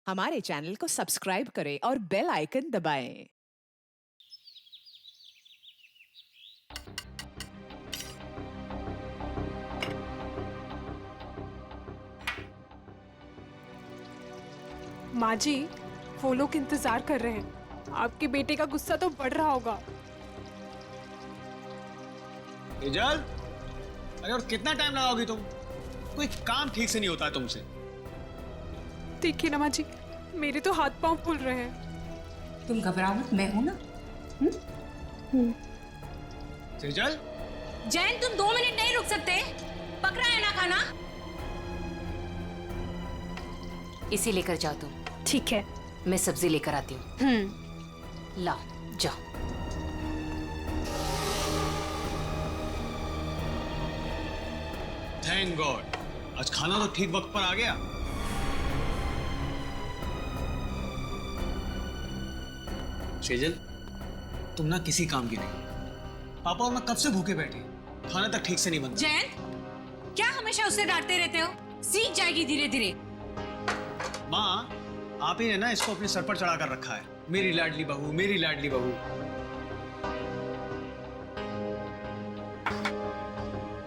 हमारे चैनल को सब्सक्राइब करें और बेल आइकन दबाएं। माँ जी, वो लोग इंतजार कर रहे हैं। आपके बेटे का गुस्सा तो बढ़ रहा होगा। तेजल, अरे और कितना टाइम लगाओगी तुम? कोई काम ठीक से नहीं होता है तुमसे। देखिए ना माँ जी, मेरे तो हाथ पांव फूल रहे हैं। तुम घबराओ मत, मैं हूं ना। तेजल, जैन, तुम 2 मिनट नहीं रुक सकते? पकड़ा है ना खाना? इसे लेकर जाओ तुम। ठीक है। मैं सब्जी लेकर आती हूँ। लाओ, जाओ। थैंक गॉड, आज खाना तो ठीक वक्त पर आ गया। तेजल, तुम ना किसी काम की नहीं। पापा और मैं कब से भूखे बैठे, खाना तक ठीक से नहीं बनता। जैन, क्या हमेशा उसे डांटते रहते हो? सीख जाएगी धीरे धीरे। माँ, आप ही ने ना इसको अपने सर पर चढ़ा कर रखा है। मेरी लाडली बहू, मेरी लाडली बहू।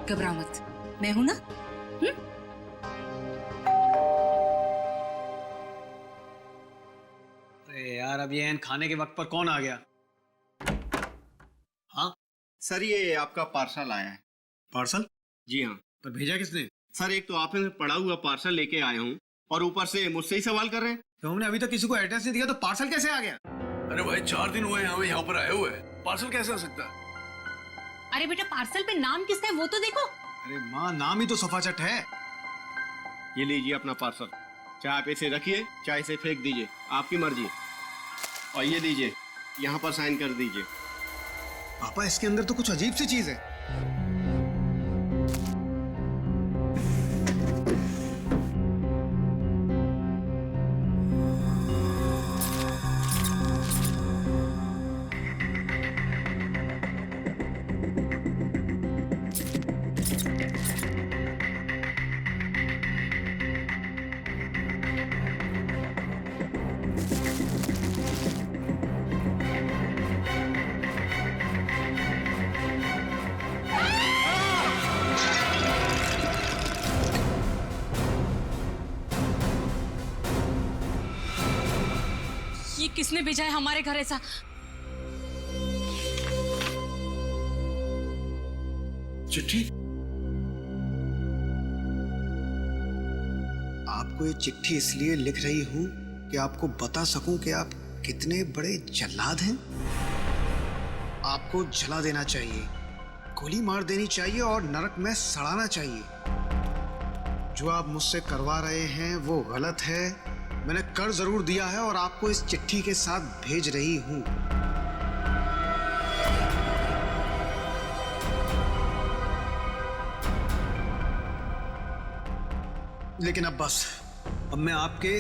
घबराओ मत, मैं हूं ना। अरे यार, अब ये खाने के वक्त पर कौन आ गया? हाँ सर, ये आपका पार्सल आया है। पार्सल? जी हाँ पर भेजा किसने? सर, एक तो आपने पड़ा हुआ पार्सल लेके आया हूँ और ऊपर से मुझसे ही सवाल कर रहे हैं। तो हमने अभी तक किसी को एड्रेस नहीं दिया तो पार्सल कैसे आ गया? अरे भाई, 4 दिन हुए हमें यहाँ पर आए हुए, पार्सल कैसे आ सकता है? अरे बेटा, पार्सल पे नाम किसका है वो तो देखो। अरे माँ, नाम ही तो सफाचट है। ये लीजिए अपना पार्सल। चाहे आप इसे रखिए, चाहे इसे फेंक दीजिए, आपकी मर्जी। और ये लीजिए, यहाँ पर साइन कर दीजिए। पापा, इसके अंदर तो कुछ अजीब सी चीज है। ये किसने भेजा है हमारे घर ऐसा? चिट्ठी? आपको ये चिट्ठी इसलिए लिख रही हूँ कि आपको बता सकूं कि आप कितने बड़े जल्लाद हैं। आपको जला देना चाहिए, गोली मार देनी चाहिए और नरक में सड़ाना चाहिए। जो आप मुझसे करवा रहे हैं वो गलत है। मैंने कर जरूर दिया है और आपको इस चिट्ठी के साथ भेज रही हूं। लेकिन अब बस, अब मैं आपके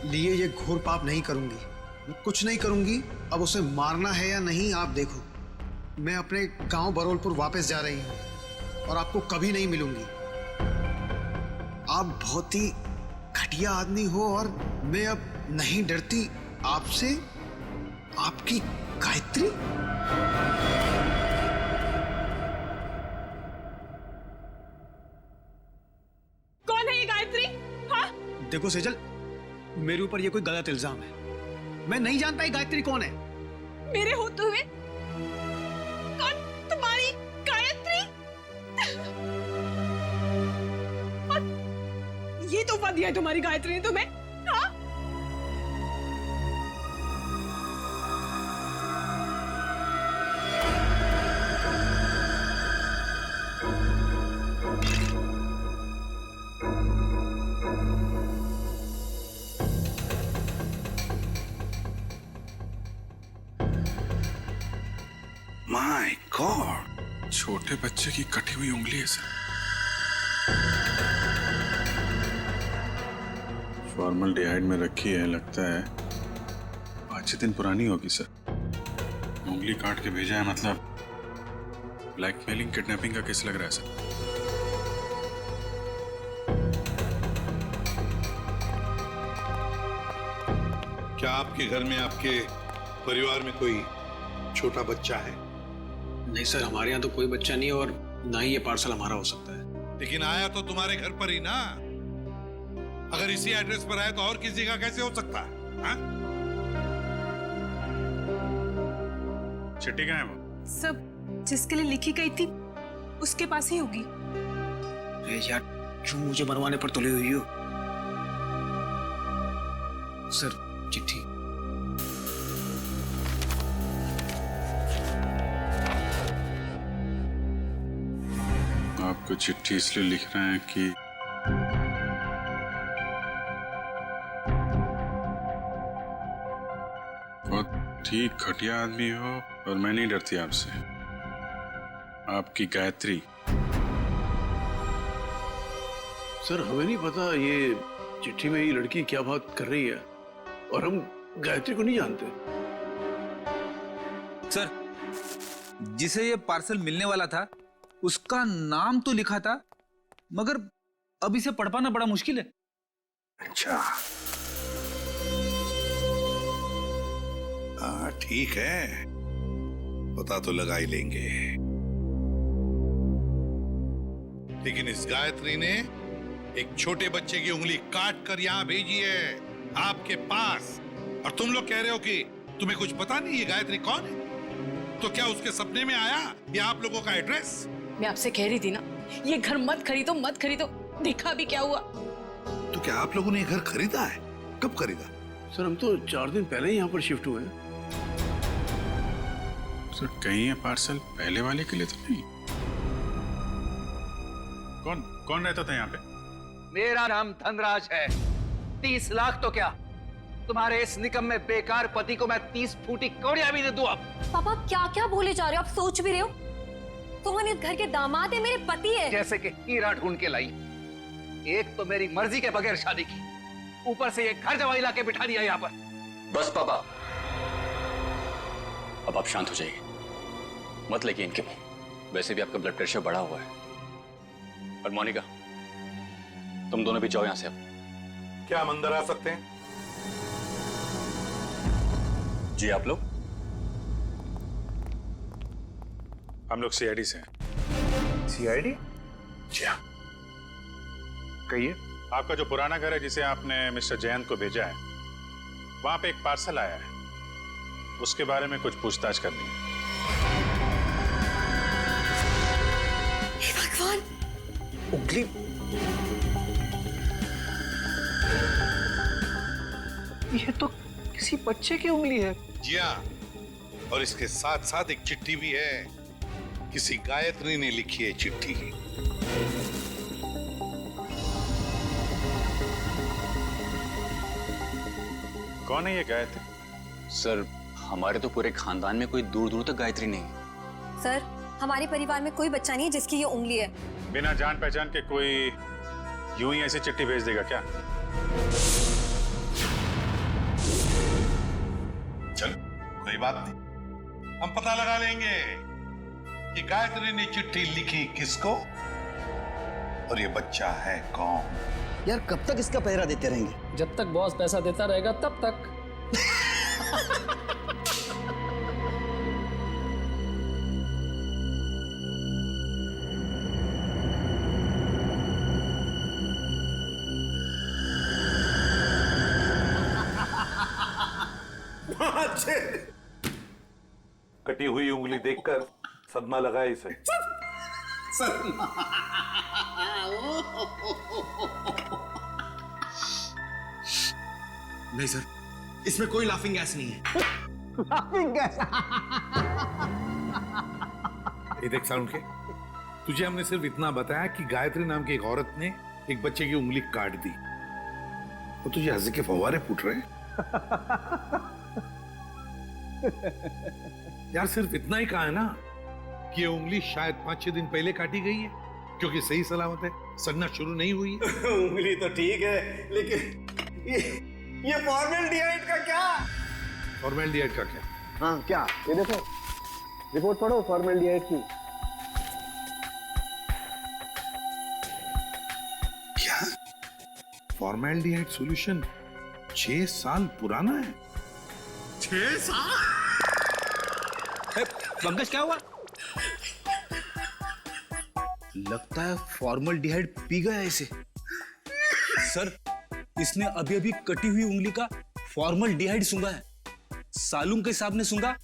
लिए ये घोर पाप नहीं करूंगी। मैं कुछ नहीं करूंगी। अब उसे मारना है या नहीं आप देखो। मैं अपने गांव बरोलपुर वापस जा रही हूं और आपको कभी नहीं मिलूंगी। आप बहुत ही घटिया आदमी हो और मैं अब नहीं डरती आपसे। आपकी गायत्री। कौन है ये गायत्री? हाँ? देखो सेजल, मेरे ऊपर ये कोई गलत इल्जाम है। मैं नहीं जानता ये गायत्री कौन है। मेरे होते हुए कौन तुम्हारी गायत्री? और ये तोहफा दिया है तुम्हारी गायत्री ने तुम्हें? हाँ? माय गॉड, छोटे बच्चे की कटी हुई उंगली है सर। फॉर्मल्डिहाइड में रखी है, लगता है 5-6 दिन पुरानी होगी सर। उंगली काट के भेजा है, मतलब ब्लैकमेलिंग किडनैपिंग का केस लग रहा है सर। क्या आपके घर में, आपके परिवार में कोई छोटा बच्चा है? नहीं सर, हमारे यहाँ तो कोई बच्चा नहीं है और ना ही ये पार्सल हमारा हो सकता है। लेकिन आया तो तुम्हारे घर पर ही ना। अगर इसी एड्रेस पर आया तो और किसी का कैसे हो सकता है? हाँ? चिट्ठी कहाँ है वो? सब जिसके लिए लिखी गई थी उसके पास ही होगी। अरे यार, क्यों मुझे मरवाने पर तुले हुई हो? सर, चिट्ठी। आपको चिट्ठी इसलिए लिख रहे हैं कि बहुत ठीक घटिया आदमी हो और मैं नहीं डरती आपसे। आपकी गायत्री। सर, हमें नहीं पता ये चिट्ठी में ये लड़की क्या बात कर रही है और हम गायत्री को नहीं जानते। सर, जिसे ये पार्सल मिलने वाला था उसका नाम तो लिखा था, मगर अब इसे पढ़ पाना बड़ा मुश्किल है। अच्छा, हाँ ठीक है, पता तो लगा ही लेंगे। लेकिन इस गायत्री ने एक छोटे बच्चे की उंगली काट कर यहां भेजी है आपके पास, और तुम लोग कह रहे हो कि तुम्हें कुछ पता नहीं ये गायत्री कौन है? तो क्या उसके सपने में आया ये आप लोगों का एड्रेस? मैं आपसे कह रही थी ना, ये घर मत खरीदो मत खरीदो, देखा भी क्या हुआ। तो क्या आप लोगों ने ये घर खरीदा है? कब खरीदा? सर, हम तो 4 दिन पहले ही यहाँ पर शिफ्ट हुए हैं। सर, कहीं ये पार्सल पहले वाले के लिए तो नहीं? कौन रहता था यहाँ पे? मेरा नाम धनराज है। 30 लाख तो क्या, तुम्हारे इस निकम्मे बेकार पति को मैं 30 फूटी कौड़ियां भी दे दूं। अब पापा क्या क्या बोले जा रहे हो? आप सोच भी रहे हो? सोहन इस घर के दामाद है, मेरे पति है। जैसे कि हीरा ढूंढ के लाई। एक तो मेरी मर्जी के बगैर शादी की, ऊपर से ये घर जवाई लाके बिठा दिया यहाँ पर। बस पापा, अब आप शांत हो जाइए, मत लेके इनके मुंह। वैसे भी आपका ब्लड प्रेशर बढ़ा हुआ है। और मोनिका, तुम दोनों भी जाओ यहां से। अब क्या हम अंदर आ सकते हैं? जी आप लोग? हम लोग सीआईडी से हैं। सीआईडी? जी हाँ। कहिए। आपका जो पुराना घर है जिसे आपने मिस्टर जयंत को भेजा है, वहां पे एक पार्सल आया है, उसके बारे में कुछ पूछताछ करनी है। हे भगवान! उंगली। ये तो किसी बच्चे की उंगली है। जी हाँ, और इसके साथ साथ एक चिट्ठी भी है। किसी गायत्री ने लिखी है चिट्ठी। कौन है ये गायत्री? सर, हमारे तो पूरे खानदान में कोई दूर दूर तक गायत्री नहीं है। सर, हमारे परिवार में कोई बच्चा नहीं है जिसकी ये उंगली है। बिना जान पहचान के कोई यूं ही ऐसी चिट्ठी भेज देगा क्या? चल, कोई बात नहीं, हम पता लगा लेंगे कि गायत्री ने चिट्ठी लिखी किसको और ये बच्चा है कौन। यार, कब तक इसका पहरा देते रहेंगे? जब तक बॉस पैसा देता रहेगा तब तक। कटी हुई उंगली देखकर सदमा लगा इसे। नहीं सर, इसमें कोई लाफिंग गैस नहीं है। Laughing gas? ये देख साउंड के, तुझे हमने सिर्फ इतना बताया कि गायत्री नाम की एक औरत ने एक बच्चे की उंगली काट दी, और तुझे हंसी के फव्वारे फूट रहे हैं। यार, सिर्फ इतना ही कहा है ना कि ये उंगली शायद 5-6 दिन पहले काटी गई है, क्योंकि सही सलामत है, सड़ना शुरू नहीं हुई है। उंगली तो ठीक है, लेकिन ये फॉर्मेल्डिहाइड का क्या? फॉर्मेल्डिहाइड का क्या? हाँ, क्या? ये देखो, रिपोर्ट पढ़ो फॉर्मेल्डिहाइड की। क्या? फॉर्मेल्डिहाइड सॉल्यूशन 6 साल पुराना है? 6 साल? पंकज क्या हुआ? लगता है फॉर्मल्डिहाइड पी गया इसे। सर, इसने अभी अभी कटी हुई उंगली का फॉर्मल्डिहाइड सूंघा है। सालूम के साहब ने सूंघा,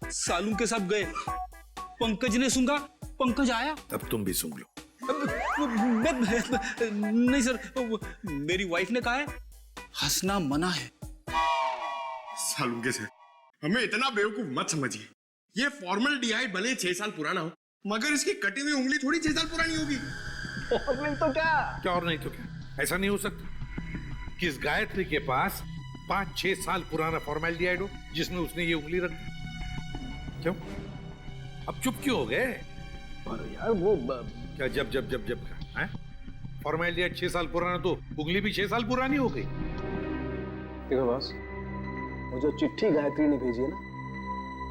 सालूम के साहब गए। पंकज ने सूंघा, पंकज आया। अब तुम भी सूंघ लो। नहीं सर, मेरी वाइफ ने कहा है हंसना मना है। सालूम के साथ हमें इतना बेवकूफ मत समझिए। ये फॉर्मल्डिहाइड भले 6 साल पुराना हो, मगर इसकी कटी हुई उंगली थोड़ी 6 साल पुरानी होगी। और नहीं तो क्या और नहीं तो क्या? ऐसा नहीं हो सकता कि इस गायत्री के पास 5-6 साल पुराना फॉर्मल्डिहाइड हो जिसमें उसने ये उंगली रख दी। क्यों? अब चुप क्यों हो गए? अरे यार वो क्या जब का है? फॉर्मल्डिहाइड 6 साल पुराना तो उंगली भी 6 साल पुरानी हो गई। देखो बॉस, वो जो चिट्ठी गायत्री ने भेजी है ना,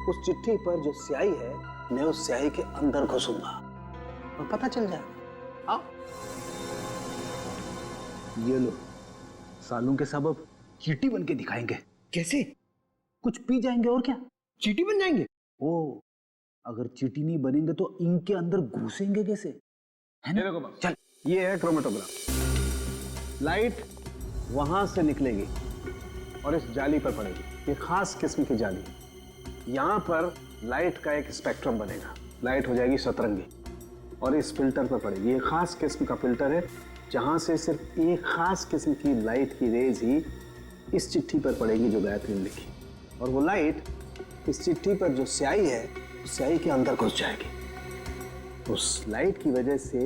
उस चिट्ठी पर जो स्याही है, मैं उस स्याही के अंदर घुसूंगा और पता चल जाएगा। आओ, ये लो, सालू के सबब चींटी बन के दिखाएंगे। कैसे? कुछ पी जाएंगे और क्या, चींटी बन जाएंगे? ओ, अगर चींटी नहीं बनेंगे तो इनके अंदर घुसेंगे कैसे, है ना? देखो चल, ये है क्रोमेटोग्राफ। लाइट वहां से निकलेगी और इस जाली पर पड़ेगी। ये खास किस्म की जाली। यहाँ पर लाइट का एक स्पेक्ट्रम बनेगा। लाइट हो जाएगी सतरंगी और इस फिल्टर पर पड़ेगी। ये खास किस्म का फिल्टर है जहाँ से सिर्फ एक खास किस्म की लाइट की रेज ही इस चिट्ठी पर पड़ेगी जो गायत्री ने लिखी, और वो लाइट इस चिट्ठी पर जो स्याही है, उस स्याही के अंदर घुस जाएगी। उस लाइट की वजह से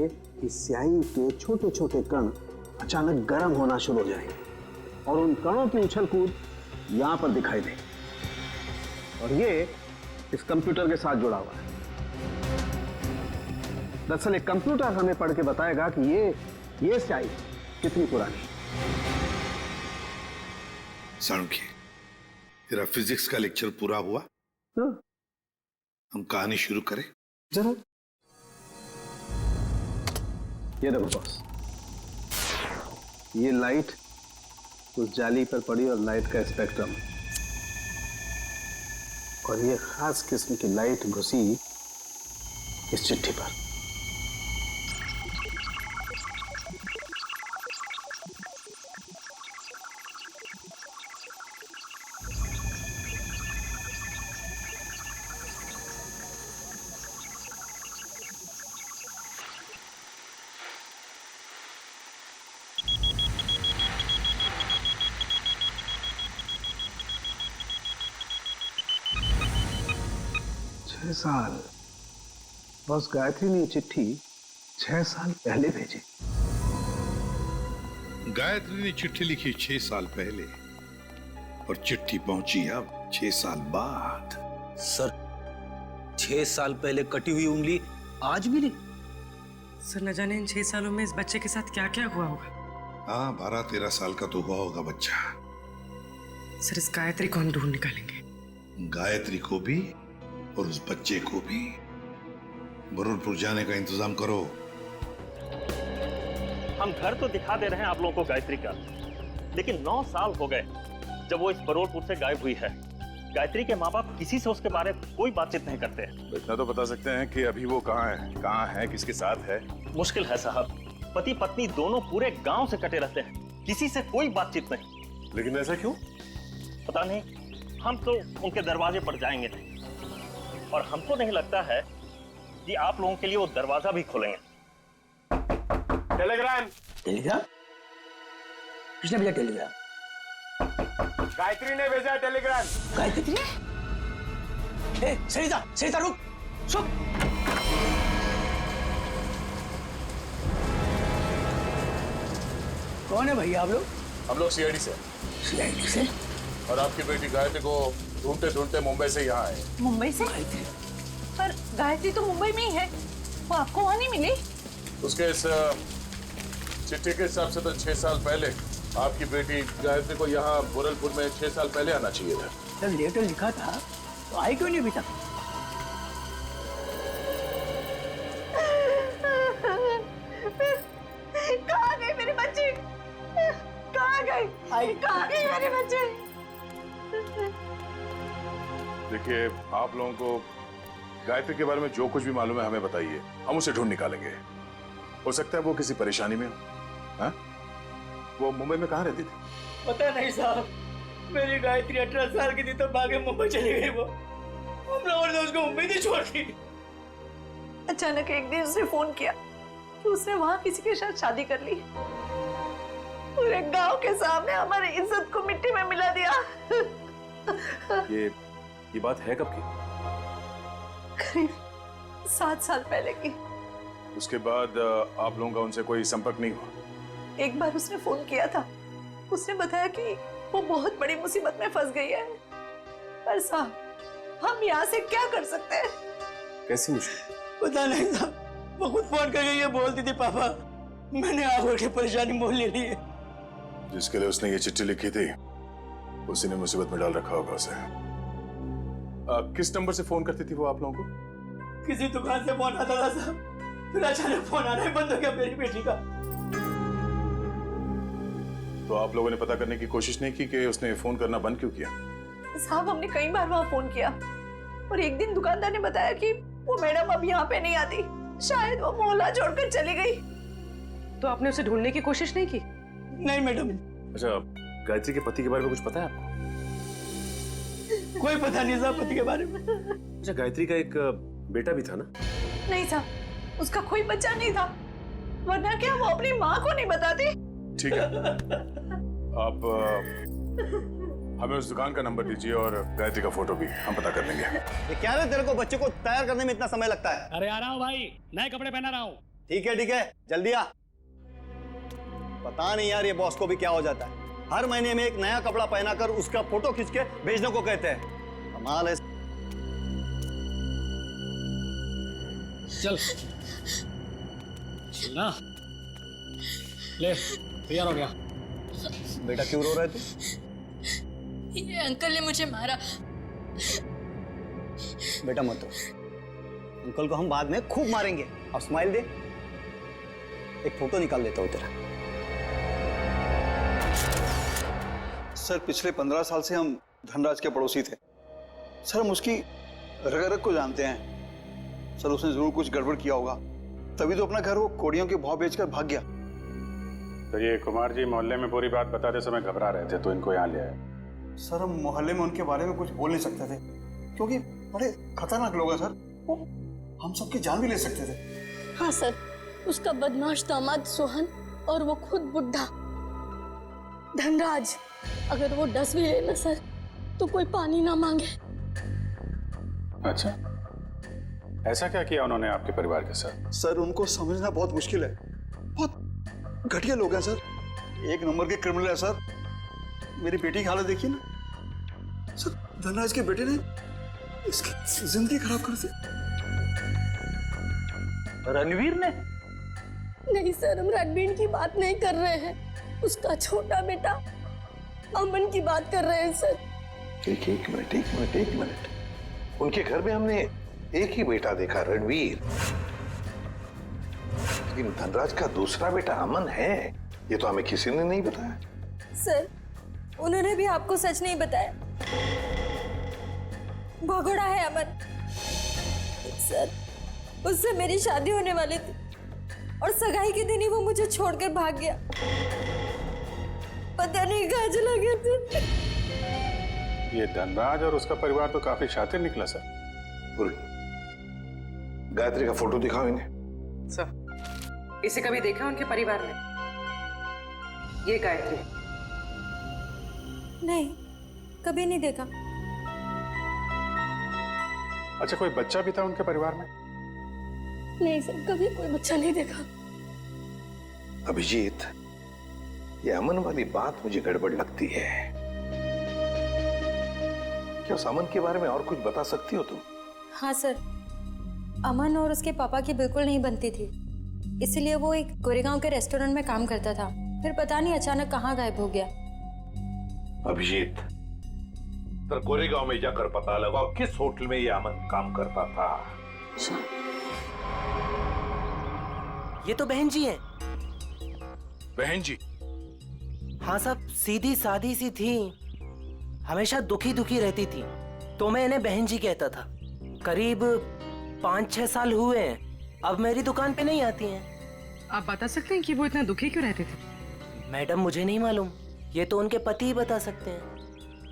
इस स्याही के छोटे छोटे कण अचानक गर्म होना शुरू हो जाएंगे और उन कणों की उछल कूद यहाँ पर दिखाई देगी। और ये इस कंप्यूटर के साथ जुड़ा हुआ है। दरअसल एक कंप्यूटर हमें पढ़ के बताएगा कि ये स्याही कितनी पुरानी। साणुखी, तेरा फिजिक्स का लेक्चर पूरा हुआ? हाँ। हम कहानी शुरू करें? जरूर। ये देखो बॉस, ये लाइट उस जाली पर पड़ी और लाइट का स्पेक्ट्रम, और ये खास किस्म की लाइट घुसी इस चिट्ठी पर। साल बस गायत्री ने चिट्ठी 6 साल पहले भेजी। गायत्री ने चिट्ठी लिखी 6 साल पहले और चिट्ठी पहुंची अब 6 साल बाद। सर, 6 साल पहले कटी हुई उंगली आज भी नहीं। सर, न जाने इन 6 सालों में इस बच्चे के साथ क्या क्या हुआ होगा। हाँ, 12-13 साल का तो हुआ होगा बच्चा। सर, इस गायत्री को हम ढूंढ निकालेंगे। गायत्री को भी और उस बच्चे को भी। बरूरपुर जाने का इंतजाम करो। हम घर तो दिखा दे रहे हैं आप लोगों को गायत्री का, लेकिन 9 साल हो गए जब वो इस बरूरपुर से गायब हुई है। गायत्री के माँ बाप किसी से उसके बारे में कोई बातचीत नहीं करते हैं। इतना तो बता सकते हैं कि अभी वो कहाँ है, किसके साथ है? मुश्किल है साहब, पति पत्नी दोनों पूरे गांव से कटे रहते हैं, किसी से कोई बातचीत नहीं। लेकिन ऐसा क्यों? पता नहीं, हम तो उनके दरवाजे पर जाएंगे नहीं, और हमको नहीं लगता है कि आप लोगों के लिए वो दरवाजा भी खोलेंगे। टेलीग्राम किसने भेजा टेलीग्राम? गायत्री ने भेजा टेलीग्राम। गायत्री ने? सरिता रुक, सुन। कौन है भैया आप लोग? हम लोग सीआईडी से। सीआईडी से? और आपकी बेटी गायत्री को ढूंढते ढूंढते मुंबई से यहाँ आए। मुंबई से? पर गायत्री तो मुंबई में ही है, वो आपको वहाँ नहीं मिली? उसके इस चिट्ठी के हिसाब से तो 6 साल पहले आपकी बेटी गायत्री को यहाँ बुरलपुर में 6 साल पहले आना चाहिए था। जब लेटर लिखा था तो आई क्यों नहीं अभी तक? कहाँ गई मेरी बच्ची? कहाँ गई? कहाँ गई मेरी बच्ची? देखिए, आप लोगों को गायत्री के बारे में जो कुछ भी मालूम है हमें बताइए, हम उसे ढूंढ निकालेंगे। हो सकता है वो किसी परेशानी में हो। हाँ? वो मुंबई में कहाँ रहती थी? पता नहीं साहब, मेरी गायत्री 18 साल की थी तो भागे मुंबई चली गई। वो हम लोगों ने उसको मुंबई नहीं छोड़ दी। अचानक एक दिन उसने फोन किया कि उसने वहां किसी के साथ शादी कर ली। पूरे गांव के सामने हमारी इज्जत को मिट्टी में मिला दिया। ये बात है कब की? करीब 7 साल पहले की। उसके बाद आप लोगों का उनसे कोई संपर्क नहीं हुआ? एक बार उसने फोन किया था। उसने बताया कि वो बहुत बड़ी मुसीबत में फंस गई है। पर साहब, हम यहाँ से क्या कर सकते हैं? कैसी मुश्किल? पता नहीं साहब, वो खुद फोन करके ये बोलती थी, पापा मैंने आगे के परेशानी मोल ले ली है। जिसके लिए उसने ये चिट्ठी लिखी थी उसी ने मुसीबत में डाल रखा होगा उसे। किस नंबर से फोन करती थी वो आप लोगों को? किसी दुकान से फोन आता था साहब, फिर अचानक फोन आना ही बंद हो गया मेरी बेटी का। तो आप लोगों ने पता करने की कोशिश नहीं की कि उसने फोन करना बंद क्यों किया? साहब, हमने कई बार वहाँ फोन किया और एक दिन दुकानदार ने बताया कि वो मैडम अब यहाँ पे नहीं आती, शायद वो मोहल्ला छोड़कर चली गई। तो आपने उसे ढूंढने की कोशिश नहीं की? नहीं मैडम। अच्छा, गायत्री के पति के बारे में कुछ पता है आपको? कोई पता नहीं साहब पति के बारे में। अच्छा, गायत्री का एक बेटा भी था ना? नहीं साहब, उसका कोई बच्चा नहीं था, वरना क्या वो अपनी माँ को नहीं बताती? ठीक है, आप हमें उस दुकान का नंबर दीजिए और गायत्री का फोटो भी, हम पता कर लेंगे। ये क्या है तेरे को बच्चे को तैयार करने में इतना समय लगता है? अरे आ रहा हूँ भाई, नए कपड़े पहना रहा हूँ। ठीक है, जल्दी आ। पता नहीं यार ये बॉस को भी क्या हो जाता है, हर महीने में एक नया कपड़ा पहनाकर उसका फोटो खींच के भेजने को कहते हैं। कमाल है। चल ना, ले तैयार हो गया। बेटा क्यों रो रहा है तू? ये अंकल ने मुझे मारा। बेटा मत रो, अंकल को हम बाद में खूब मारेंगे। अब स्माइल दे, एक फोटो निकाल लेता हूँ तेरा। सर, पिछले 15 साल से हम धनराज के पड़ोसी थे। सर, हम उसकी रग रग को जानते हैं। सर, उसने जरूर कुछ गड़बड़ किया होगा, तभी तो अपना घर वो कोड़ियों के भाव बेचकर भाग गया। तो ये कुमार जी मोहल्ले में पूरी बात बताते समय घबरा रहे थे तो इनको यहाँ ले आए। सर, हम मोहल्ले में उनके बारे में कुछ बोल नहीं सकते थे क्योंकि बड़े खतरनाक लोग हैं सर, वो हम सबकी जान भी ले सकते थे। हाँ सर, उसका बदमाश दामाद सोहन और वो खुद बुढ़ा धनराज, अगर वो डस भी ले ना सर तो कोई पानी ना मांगे। अच्छा, ऐसा क्या किया उन्होंने आपके परिवार के साथ? सर, उनको समझना बहुत मुश्किल है, बहुत घटिया लोग हैं सर, एक नंबर के क्रिमिनल है सर। मेरी बेटी की हालत देखिए ना सर, धनराज के बेटे ने इसकी जिंदगी खराब कर दी। रणवीर ने? नहीं सर, हम रणवीर की बात नहीं कर रहे हैं, उसका छोटा बेटा अमन की बात कर रहे हैं सर। एक मिनट। उनके घर में हमने एक ही बेटा देखा, रणवीर, लेकिन धनराज का दूसरा बेटा अमन है, ये तो हमें किसी ने नहीं बताया। सर, उन्होंने भी आपको सच नहीं बताया, भगोड़ा है अमन। सर, उससे मेरी शादी होने वाली थी और सगाई के दिन ही वो मुझे छोड़कर भाग गया, पता नहीं कहाँ चला गया था। ये धनराज और उसका परिवार तो काफी शातिर निकला सर। गायत्री का फोटो दिखाओ इन्हें। सर, इसे कभी देखा उनके परिवार में? ये गायत्री? नहीं, कभी नहीं देखा। अच्छा, कोई बच्चा भी था उनके परिवार में? नहीं सर, कभी कोई बच्चा नहीं देखा। अभिजीत, ये अमन वाली बात मुझे गड़बड़ लगती है। क्या उस अमन के बारे में और कुछ बता सकती हो तुम? हाँ सर, अमन और उसके पापा की बिल्कुल नहीं बनती थी, इसलिए वो एक गोरेगांव के रेस्टोरेंट में काम करता था, फिर पता नहीं अचानक कहाँ गायब हो गया। अभिजीत, तो गोरेगांव में जाकर पता लगाओ किस होटल में ये अमन काम करता था। ये तो बहन जी हैं। बहन जी? हाँ साहब, सीधी सादी सी थी, हमेशा दुखी दुखी रहती थी, तो मैं इन्हें बहन जी कहता था। करीब 5-6 साल हुए हैं, अब मेरी दुकान पे नहीं आती हैं। आप बता सकते हैं कि वो इतना दुखी क्यों रहते थे? मैडम मुझे नहीं मालूम, ये तो उनके पति ही बता सकते हैं।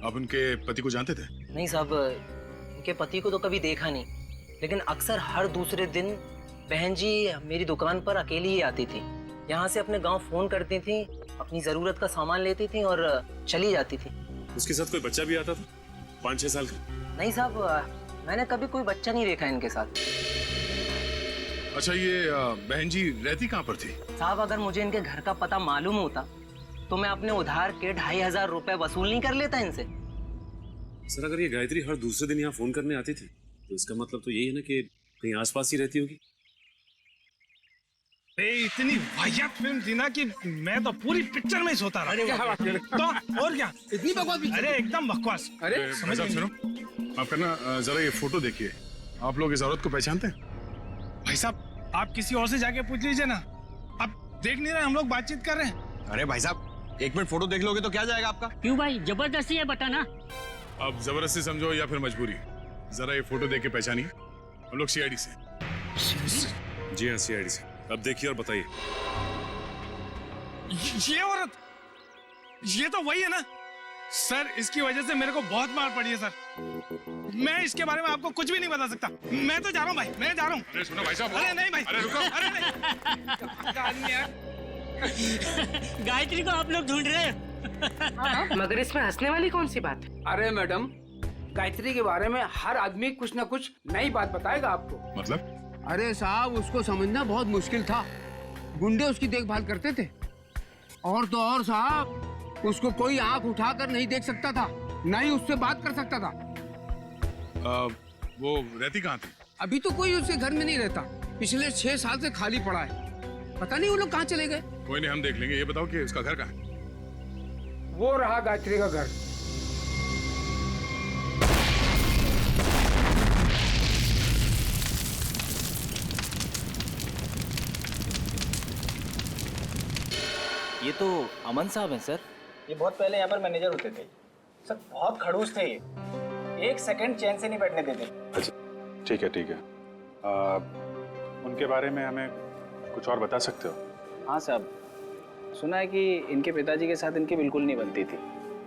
आप उनके पति को जानते थे? नहीं साहब, उनके पति को तो कभी देखा नहीं, लेकिन अक्सर हर दूसरे दिन बहन जी मेरी दुकान पर अकेली ही आती थी। यहाँ से अपने गांव फोन करती थी, अपनी जरूरत का सामान लेती थी और चली जाती थी। उसके साथ कोई बच्चा भी आता था 5-6 साल का? नहीं साहब, मैंने कभी कोई बच्चा नहीं देखा इनके साथ। अच्छा, ये बहन जी रहती कहाँ पर थी? साहब अगर मुझे इनके घर का पता मालूम होता तो मैं अपने उधार के 2500 रुपए वसूल नहीं कर लेता इनसे। सर अगर ये गायत्री हर दूसरे दिन यहाँ फोन करने आती थी तो इसका मतलब तो यही है ना कि कहीं आसपास ही रहती होगी। इतनी वाहियात फिल्म थी ना कि मैं तो पूरी पिक्चर में ही सोता रहा। क्या बात कर? तो और क्या, इतनी बकवास पिक्चर? अरे एकदम बकवास। अरे समझ सुनो, आप करना जरा ये फोटो देखिए, आप लोग इस औरत को पहचानते हैं? भाई साहब आप किसी और से जाके पूछ लीजिए ना, आप देख नहीं रहे हम लोग बातचीत कर रहे हैं। अरे भाई साहब 1 मिनट फोटो देख लोगे तो क्या जाएगा आपका? क्यों भाई, जबरदस्ती है बताना। आप जबरदस्ती समझो या फिर मजबूरी, जरा ये फोटो देख के पहचानिए। हम लोग सीआईडी से। जी हाँ, सीआईडी से। अब देखिए और बताइए। ये औरत, ये तो वही है ना सर, इसकी वजह से मेरे को बहुत मार पड़ी है सर। मैं इसके बारे में आपको कुछ भी नहीं बता सकता। मैं तो जा रहा हूँ भाई, मैं जा रहा हूँ। अरे सुनो भाई साहब। अरे नहीं भाई, अरे रुको। अरे नहीं गायत्री को आप लोग ढूंढ रहे हैं। मगर इसमें हंसने वाली कौन सी बात है? अरे मैडम, गायत्री के बारे में हर आदमी कुछ न कुछ नई बात बताएगा आपको। मतलब? अरे साहब उसको समझना बहुत मुश्किल था। गुंडे उसकी देखभाल करते थे, और तो और साहब उसको कोई आंख उठाकर नहीं देख सकता था, न ही उससे बात कर सकता था। वो रहती कहाँ थी? अभी तो कोई उसके घर में नहीं रहता, पिछले 6 साल से खाली पड़ा है। पता नहीं वो लोग कहाँ चले गए। कोई नहीं, हम देख लेंगे। ये बताओ कि उसका घर कहाँ है? वो रहा गायत्री का घर। ये तो अमन साहब हैं सर। ये बहुत पहले यहाँ पर मैनेजर होते थे सर, बहुत खड़ूस थे ये, 1 सेकंड चैन से नहीं बैठने देते। अच्छा ठीक है ठीक है। उनके बारे में हमें कुछ और बता सकते हो? हाँ साहब, सुना है कि इनके पिताजी के साथ इनकी बिल्कुल नहीं बनती थी,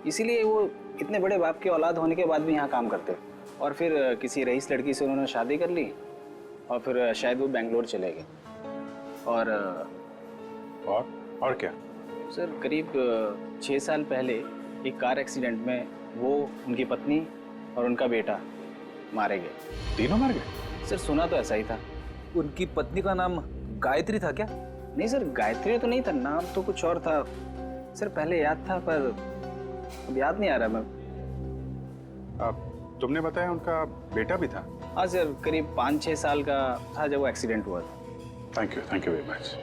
इसीलिए वो इतने बड़े बाप की औलाद होने के बाद भी यहाँ काम करते, और फिर किसी रईस लड़की से उन्होंने शादी कर ली और फिर शायद वो बेंगलोर चले गए। और क्या सर, करीब 6 साल पहले एक कार एक्सीडेंट में वो, उनकी पत्नी और उनका बेटा मारे गए। तीनों मार गए? सर सुना तो ऐसा ही था। उनकी पत्नी का नाम गायत्री था क्या? नहीं सर, गायत्री तो नहीं था, नाम तो कुछ और था सर। पहले याद था पर अब याद नहीं आ रहा। मैं तुमने बताया उनका बेटा भी था? हाँ सर, करीब 5-6 साल का था जब वो एक्सीडेंट हुआ था। Thank you very much.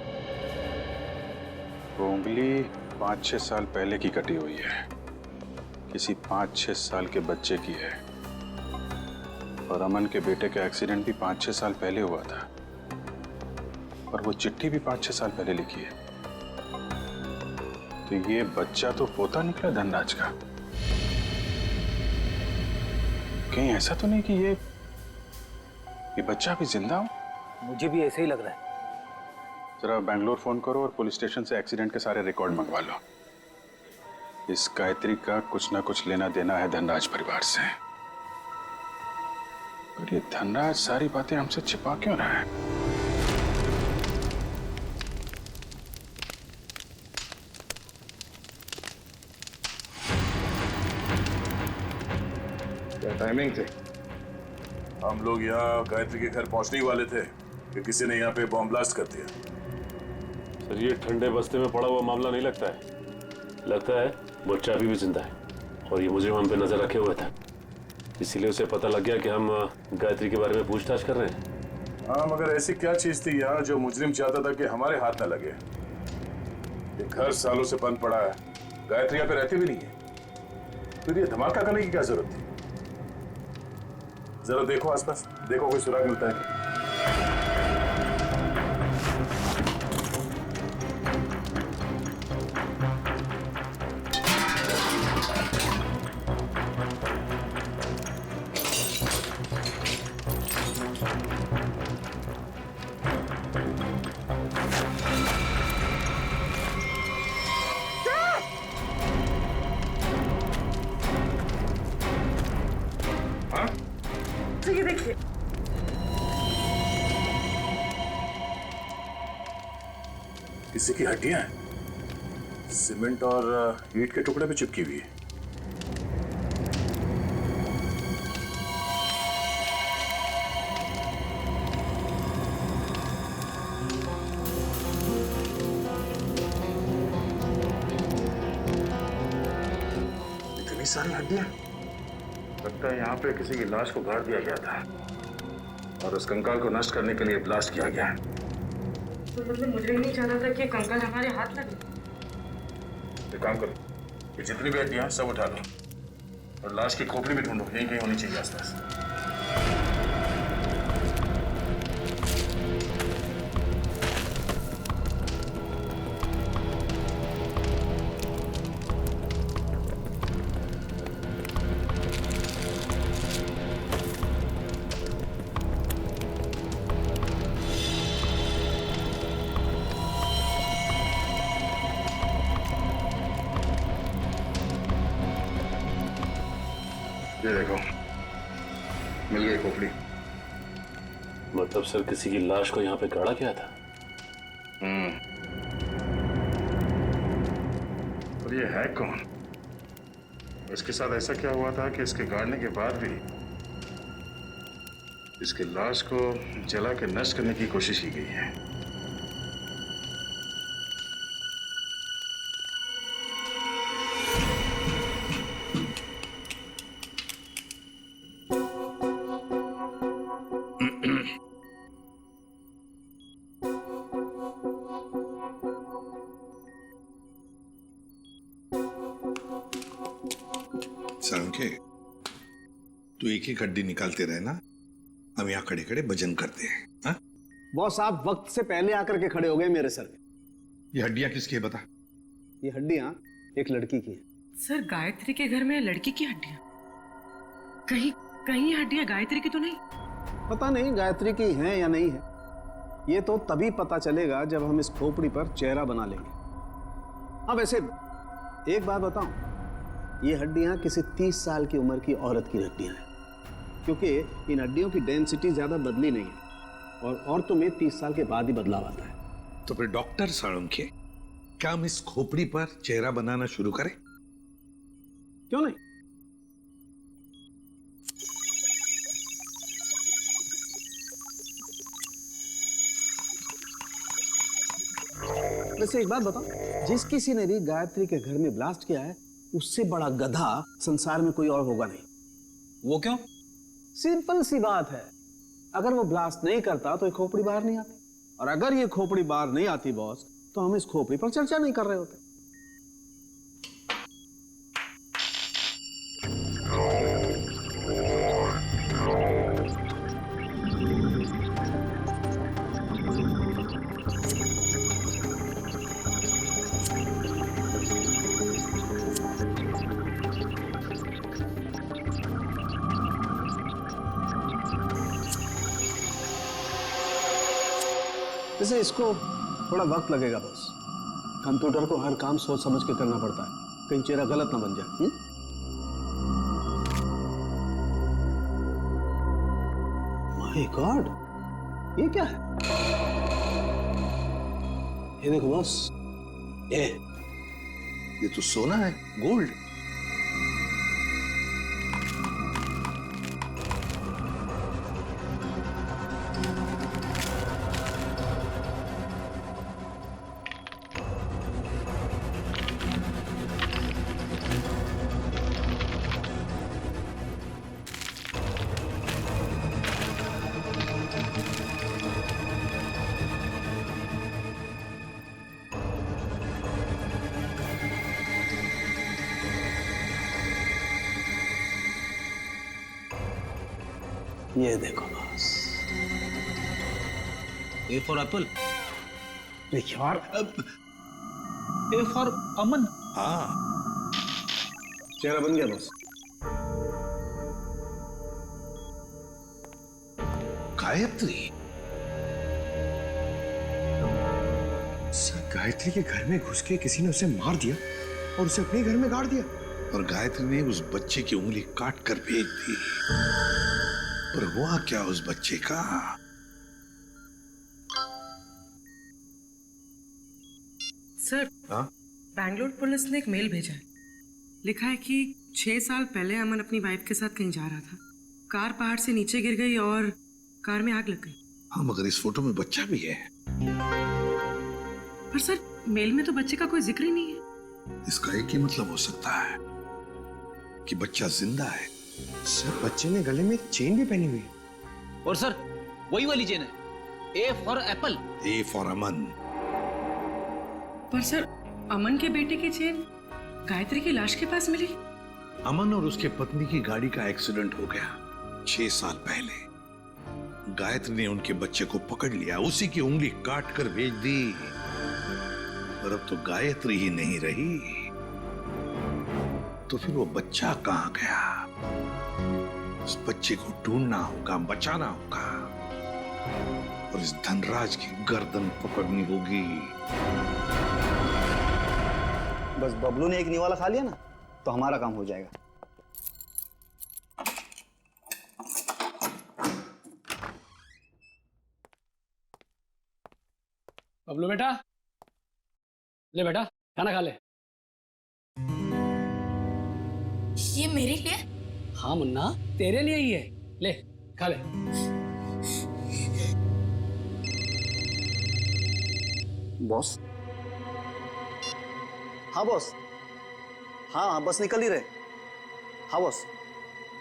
वो उंगली 5-6 साल पहले की कटी हुई है, किसी 5-6 साल के बच्चे की है, और अमन के बेटे का एक्सीडेंट भी 5-6 साल पहले हुआ था, और वो चिट्ठी भी 5-6 साल पहले लिखी है। तो ये बच्चा तो पोता निकला धनराज का। कहीं ऐसा तो नहीं कि ये बच्चा भी जिंदा हो? मुझे भी ऐसे ही लग रहा है। जरा बैंगलोर फोन करो और पुलिस स्टेशन से एक्सीडेंट के सारे रिकॉर्ड मंगवा लो। इस गायत्री का कुछ ना कुछ लेना देना है धनराज परिवार से। और ये धनराज सारी बातें हमसे छिपा क्यों रहा है? क्या टाइमिंग थे? हम लोग यहाँ गायत्री के घर पहुंचने ही वाले थे कि किसी ने यहाँ पे बॉम्ब ब्लास्ट कर दिया। सर ये ठंडे बस्ते में पड़ा हुआ मामला नहीं लगता है। लगता है बच्चा अभी भी जिंदा है और ये मुझे हम पे नजर रखे हुए था, इसीलिए उसे पता लग गया कि हम गायत्री के बारे में पूछताछ कर रहे हैं। हाँ, मगर ऐसी क्या चीज थी यहाँ जो मुजरिम चाहता था कि हमारे हाथ न लगे? ये घर सालों से बंद पड़ा है, गायत्री यहाँ पे रहती भी नहीं है, फिर ये धमाका करने की क्या जरूरत थी? जरा देखो आसपास, देखो कोई सुराग मिलता है। किसी की हड्डियां हैं, सीमेंट और ईंट के टुकड़े पे चिपकी हुई है। इतनी सारी हड्डियां, लगता है यहाँ पे किसी की लाश को गाड़ दिया गया था और उस कंकाल को नष्ट करने के लिए ब्लास्ट किया गया है। तो मतलब मुझे नहीं चाहता था कि कंकाल हमारे हाथ लगे। एक काम करो, ये जितनी भी हड्डियां सब उठा लो और लाश की खोपड़ी भी ढूंढो, यहीं कहीं होनी चाहिए आसपास। ये देखो, मिल गई खोपड़ी। मतलब सर किसी की लाश को यहाँ पे गाड़ा गया था? और ये है कौन? इसके साथ ऐसा क्या हुआ था कि इसके गाड़ने के बाद भी इसकी लाश को जला के नष्ट करने की कोशिश की गई है? सालुंखे, तू एक ही हड्डी निकालते रहे ना, हम यहाँ खड़े खड़े भजन करते हैं। हाँ? बॉस, आप वक्त से पहले आकर के खड़े हो गए मेरे सर पे। ये हड्डियां किसकी है बता? ये हड्डियां एक लड़की की हैं। सर, गायत्री के घर में लड़की की हड्डियां? कहीं कहीं हड्डियां गायत्री की तो नहीं? पता नहीं गायत्री की हैं या नहीं है, ये तो तभी पता चलेगा जब हम इस खोपड़ी पर चेहरा बना लेंगे। हाँ, वैसे एक बात बताऊं, ये हड्डियां किसी 30 साल की उम्र की औरत की हड्डियां हैं, क्योंकि इन हड्डियों की डेंसिटी ज्यादा बदली नहीं है और औरतों में 30 साल के बाद ही बदलाव आता है। तो फिर डॉक्टर सालुंखे, क्या हम इस खोपड़ी पर चेहरा बनाना शुरू करें? क्यों नहीं? वैसे एक बात बताओ, जिस किसी ने भी गायत्री के घर में ब्लास्ट किया है, उससे बड़ा गधा संसार में कोई और होगा नहीं। वो क्यों? सिंपल सी बात है, अगर वो ब्लास्ट नहीं करता तो ये खोपड़ी बाहर नहीं आती, और अगर ये खोपड़ी बाहर नहीं आती बॉस, तो हम इस खोपड़ी पर चर्चा नहीं कर रहे होते। वैसे इसको थोड़ा वक्त लगेगा बॉस, कंप्यूटर को हर काम सोच समझ के करना पड़ता है, कहीं चेहरा गलत ना बन जाए। माय गॉड, ये क्या है? ये देखो बॉस, ये तो सोना है, गोल्ड। ये देखो boss, A for apple, A for Aman. हाँ, चेहरा बन गया बॉस। गायत्री, सर, गायत्री के घर में घुस के किसी ने उसे मार दिया और उसे अपने घर में गाड़ दिया, और गायत्री ने उस बच्चे की उंगली काट कर भेज दी। और हुआ क्या उस बच्चे का? सर बैंगलोर पुलिस ने एक मेल भेजा है। लिखा है कि 6 साल पहले अमन अपनी वाइफ के साथ कहीं जा रहा था, कार पहाड़ से नीचे गिर गई और कार में आग लग गई। हाँ, मगर इस फोटो में बच्चा भी है। पर सर मेल में तो बच्चे का कोई जिक्र ही नहीं है। इसका एक ही मतलब हो सकता है कि बच्चा जिंदा है। सर बच्चे ने गले में चेन भी पहनी हुई है। और सर वही वाली चेन है, A for apple. A for Aman. पर सर अमन के बेटे की चेन गायत्री की लाश के पास मिली। अमन और उसके पत्नी की गाड़ी का एक्सीडेंट हो गया 6 साल पहले। गायत्री ने उनके बच्चे को पकड़ लिया, उसी की उंगली काट कर भेज दी। पर अब तो गायत्री ही नहीं रही, तो फिर वो बच्चा कहां गया? उस बच्चे को ढूंढना होगा, बचाना होगा और इस धनराज की गर्दन पकड़नी होगी। बस बबलू ने एक निवाला खा लिया ना तो हमारा काम हो जाएगा। बबलू बेटा, ले बेटा खाना खा ले। ये मेरे लिए? हाँ मुन्ना, तेरे लिए ही है, ले खा ले। बॉस? हाँ बॉस। हाँ बस निकल ही रहे। हाँ बॉस,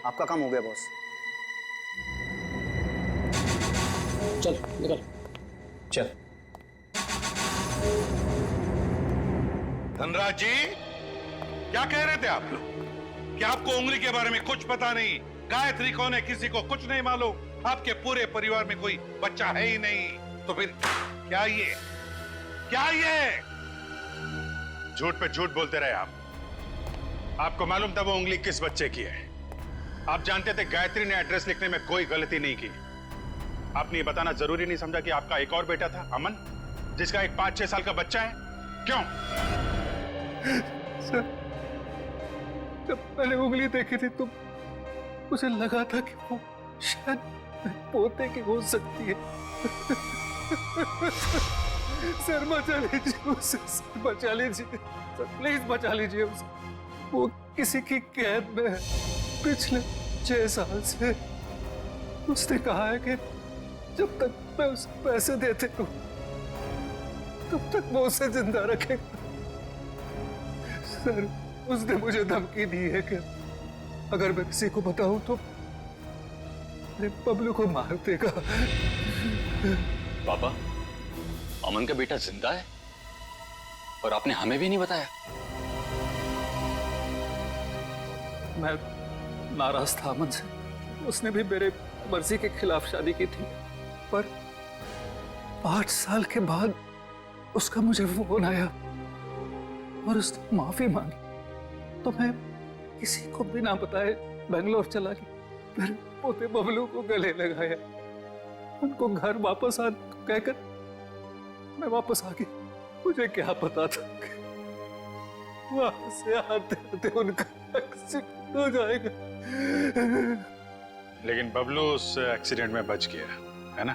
आपका काम हो गया बॉस। चल निकल। चल। धनराज जी, क्या कह रहे थे आप लोग? कि आपको उंगली के बारे में कुछ पता नहीं, गायत्री कौन है किसी को कुछ नहीं मालूम, आपके पूरे परिवार में कोई बच्चा है ही नहीं, तो फिर क्या ये झूठ पे झूठ बोलते रहे आप। आपको मालूम था वो उंगली किस बच्चे की है? आप जानते थे गायत्री ने एड्रेस लिखने में कोई गलती नहीं की। आपने ये बताना जरूरी नहीं समझा कि आपका एक और बेटा था अमन, जिसका एक 5-6 साल का बच्चा है? क्यों? सर, जब मैंने उंगली देखी थी तो मुझे लगा था कि वो शायद पोते की हो सकती है। सर बचा लीजिए उसे, सर बचा लीजिए, सर प्लीज बचा लीजिए उसे। वो किसी की कैद में है पिछले 6 साल से। उसने कहा है कि जब तक मैं उसे पैसे देते रहूं तब तक वो उसे जिंदा रखेगा। सर उसने मुझे धमकी दी है कि अगर मैं किसी को बताऊं तो मेरे बबलू को मार देगा। पापा, अमन का बेटा जिंदा है और आपने हमें भी नहीं बताया। मैं नाराज था अमन से। उसने भी मेरे मर्जी के खिलाफ शादी की थी, पर 5 साल के बाद उसका मुझे फोन आया और उसने माफी मांगी, तो मैं किसी को बिना बताए बेंगलोर चला गया। फिर पोते बबलू को गले लगाया, उनको घर वापस आने को कहकर मैं वापस आ गया। मुझे क्या पता था कि वहां से आते आते उनका एक्सीडेंट हो जाएगा। लेकिन बबलू उस एक्सीडेंट में बच गया है ना?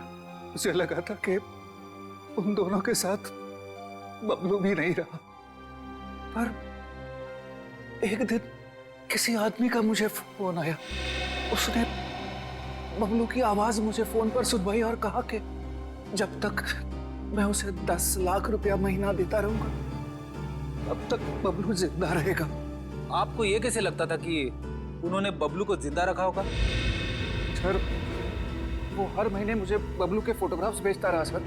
मुझे लगा था कि उन दोनों के साथ बबलू भी नहीं रहा, पर एक दिन किसी आदमी का मुझे फोन आया। उसने बबलू की आवाज मुझे फोन पर सुनवाई और कहा कि जब तक मैं उसे 10 लाख रुपया महीना देता रहूंगा तब तक बबलू जिंदा रहेगा। आपको ये कैसे लगता था कि उन्होंने बबलू को जिंदा रखा होगा? सर वो हर महीने मुझे बबलू के फोटोग्राफ्स भेजता रहा सर।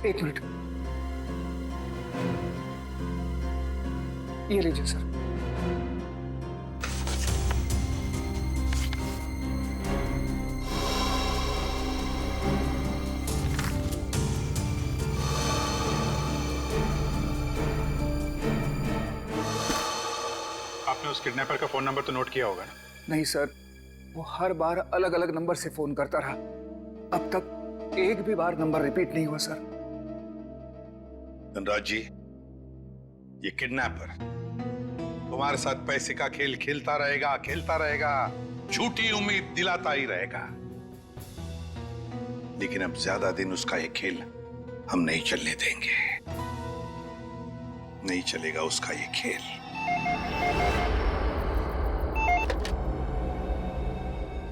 1 मिनट, ये लीजिए सर। आपने उस किडनैपर का फोन नंबर तो नोट किया होगा ना? नहीं सर, वो हर बार अलग अलग नंबर से फोन करता रहा। अब तक एक भी बार नंबर रिपीट नहीं हुआ सर। धनराज जी, ये किडनैपर तुम्हारे साथ पैसे का खेल खेलता रहेगा, झूठी उम्मीद दिलाता ही रहेगा। लेकिन अब ज्यादा दिन उसका ये खेल हम नहीं चलने देंगे। नहीं चलेगा उसका ये खेल।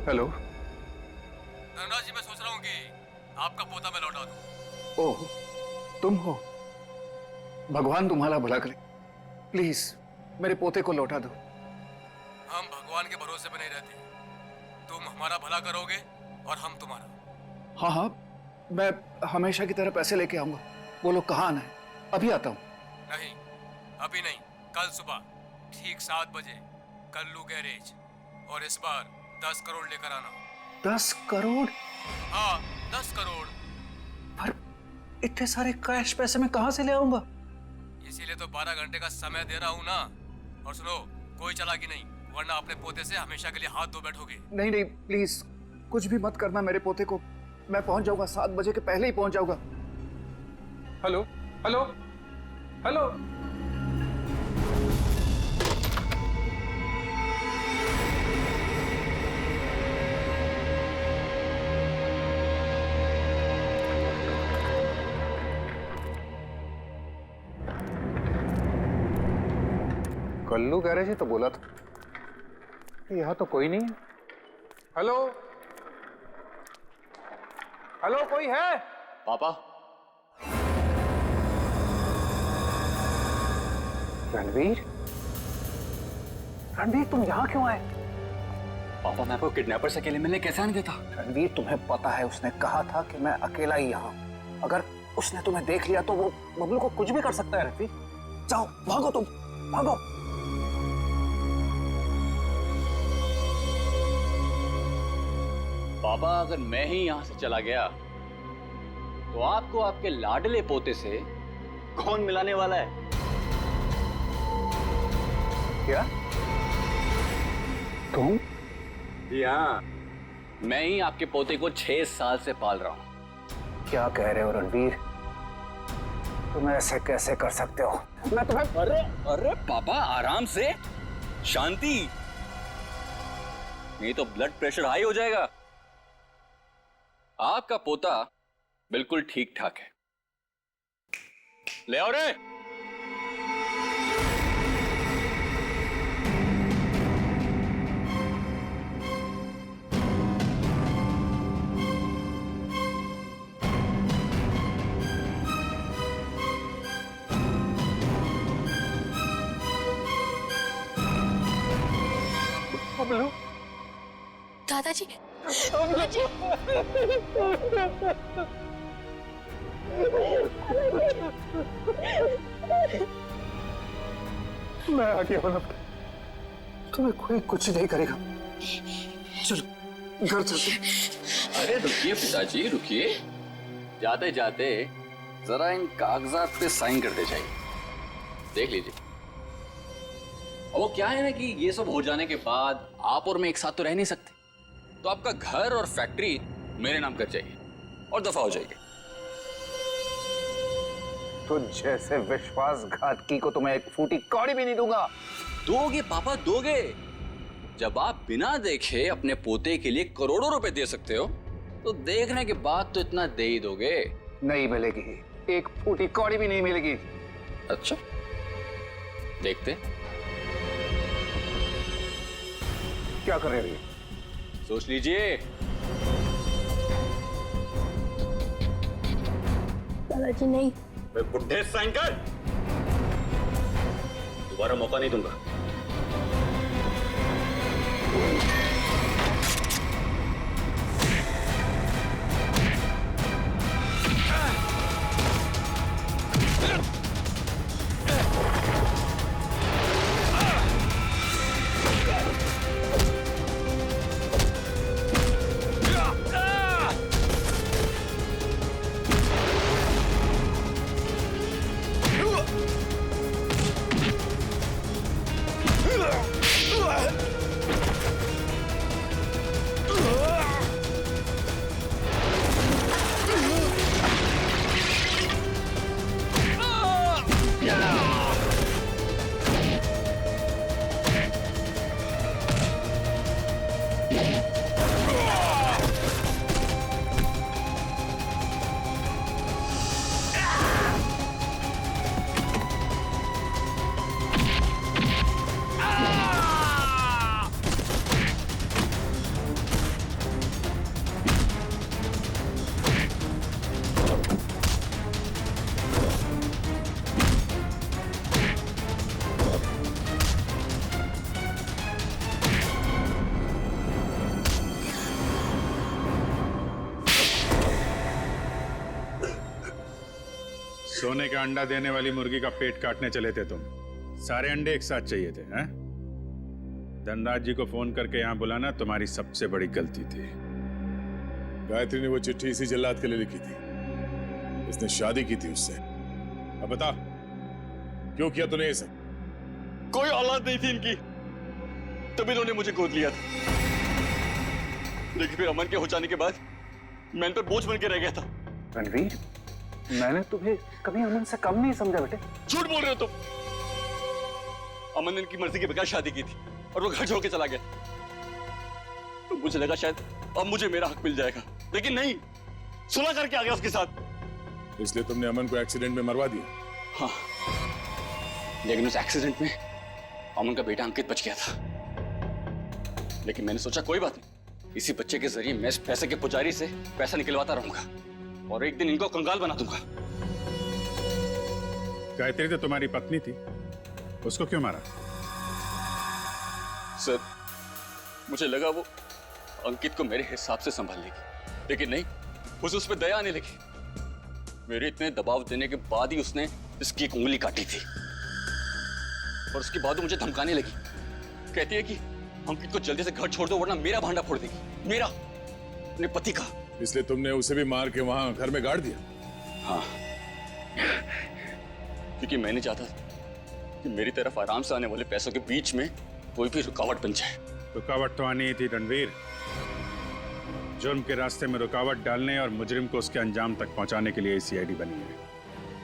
हेलो। धनराज जी, मैं सोच रहा हूँ कि आपका पोता मैं लौटा दूं। ओह, तुम हो? भगवान तुम्हारा भला करे। प्लीज मेरे पोते को लौटा दो। हम भगवान के भरोसे पे नहीं रहते। तुम हमारा भला करोगे और हम तुम्हारा। हाँ हाँ, मैं हमेशा की तरह पैसे लेके आऊंगा। बोलो कहाँ आना है? अभी आता हूँ। नहीं, अभी नहीं, कल सुबह ठीक 7 बजे कल्लू गैरेज, और इस बार 10 करोड़ लेकर आना। 10 करोड़? हाँ, 10 करोड़। पर इतने सारे कैश पैसे मैं कहाँ से ले आऊंगा? इसीलिए तो 12 घंटे का समय दे रहा हूँ ना। और सुनो, कोई चालाकी नहीं, वरना अपने पोते से हमेशा के लिए हाथ धो बैठोगे। नहीं नहीं, प्लीज कुछ भी मत करना मेरे पोते को। मैं पहुंच जाऊंगा, 7 बजे के पहले ही पहुंच जाऊंगा। Hello hello hello. Kallu garage ही तो बोला था। यहाँ तो कोई नहीं है। हेलो हेलो, कोई है? पापा। रणवीर, रणवीर तुम यहाँ क्यों आए? पापा, मैं आपको किडनैपर से अकेले मिलने कैसे आने देता? रणवीर, तुम्हें पता है उसने कहा था कि मैं अकेला ही यहाँ। अगर उसने तुम्हें देख लिया तो वो बबलू को कुछ भी कर सकता है। रणवीर, जाओ, भागो, तुम भागो। पापा, अगर मैं ही यहां से चला गया तो आपको आपके लाडले पोते से कौन मिलाने वाला है? क्या? तुम? हाँ, मैं ही आपके पोते को 6 साल से पाल रहा हूं। क्या कह रहे हो रणवीर? तुम ऐसे कैसे कर सकते हो? मैं तुम्हें... अरे अरे पापा, आराम से, शांति, नहीं तो ब्लड प्रेशर हाई हो जाएगा। आपका पोता बिल्कुल ठीक ठाक है। ले आओ रे। बबलू, दादाजी, मैं आ गया हूं। तुम्हें कोई कुछ नहीं करेगा। चलो घर चलते। अरे रुकिए पिताजी, रुकिए। जाते जाते जरा इन कागजात पे साइन करते जाइए, देख लीजिए। वो क्या है ना कि ये सब हो जाने के बाद आप और मैं एक साथ तो रह नहीं सकते, तो आपका घर और फैक्ट्री मेरे नाम कर जाइए और दफा हो जाइए। तो जैसे विश्वासघातकी को तुम्हें एक फूटी कौड़ी भी नहीं दूंगा। दोगे पापा, दोगे। जब आप बिना देखे अपने पोते के लिए करोड़ों रुपए दे सकते हो, तो देखने के बाद तो इतना दे ही दोगे। नहीं मिलेगी, एक फूटी कौड़ी भी नहीं मिलेगी। अच्छा, देखते। क्या कर रहे हो? सोच लीजिए। दादाजी नहीं। मैं बुढ़े साइन कर, दोबारा मौका नहीं दूंगा। सोने का अंडा देने वाली मुर्गी का पेट काटने चले थे तुम। सारे अंडे एक साथ चाहिए थे, हैं? धनराज जी को फोन करके यहाँ बुलाना तुम्हारी सबसे बड़ी गलती थी। गायत्री ने वो चिट्ठी इसी जल्लाद के लिए लिखी थी। इसने शादी की थी उससे। अब बता, क्यों किया तूने ये सब? कोई औलाद नहीं थी इनकी, तभी इन्होंने मुझे गोद लिया था। लेकिन फिर अमन के हो जाने के बाद मैं इन पर बोझ बन के रह गया था। रणवीर, मैंने तुम्हें कभी अमन से कम नहीं समझा बेटे। झूठ बोल रहे हो तुम। अमन ने इनकी मर्जी के बगैर शादी की थी और वो घर छोड़ के चला गया। तो मुझे लगा शायद अब मुझे मेरा हक मिल जाएगा, लेकिन नहीं, सुलह करके आ गया उसके साथ। इसलिए तुमने अमन को एक्सीडेंट में मरवा दिया? हाँ, लेकिन उस एक्सीडेंट में अमन का बेटा अंकित बच गया था। लेकिन मैंने सोचा कोई बात नहीं, इसी बच्चे के जरिए मैं इस पैसे के पुजारी से पैसा निकलवाता रहूंगा और एक दिन इनको कंगाल बना दूंगा। गायत्री तो तुम्हारी पत्नी थी, उसको क्यों मारा? सर, मुझे लगा वो अंकित को मेरे हिसाब से संभाल लेगी, लेकिन नहीं, उसे उस पर दया आने लगी। मेरे इतने दबाव देने के बाद ही उसने इसकी एक उंगली काटी थी और उसके बाद वो मुझे धमकाने लगी। कहती है कि अंकित को जल्दी से घर छोड़ दो वरना मेरा भांडा फोड़ देगी, मेरा, अपने पति का। इसलिए तुमने उसे भी मार के वहां घर में गाड़ दिया? हाँ, क्योंकि मैं नहीं चाहता कि मेरी तरफ आराम से आने वाले पैसों के बीच में कोई भी रुकावट बन जाए। रुकावट तो आनी ही थी रणवीर। जुर्म के रास्ते में रुकावट डालने और मुजरिम को उसके अंजाम तक पहुंचाने के लिए सीआईडी बनी है।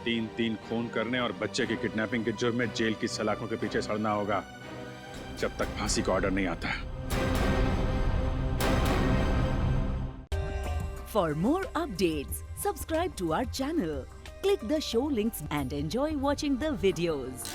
3-3 खून करने और बच्चे की किडनैपिंग के जुर्म में जेल की सलाखों के पीछे सड़ना होगा जब तक फांसी का ऑर्डर नहीं आता। For more updates, subscribe to our channel, click the show links and enjoy watching the videos.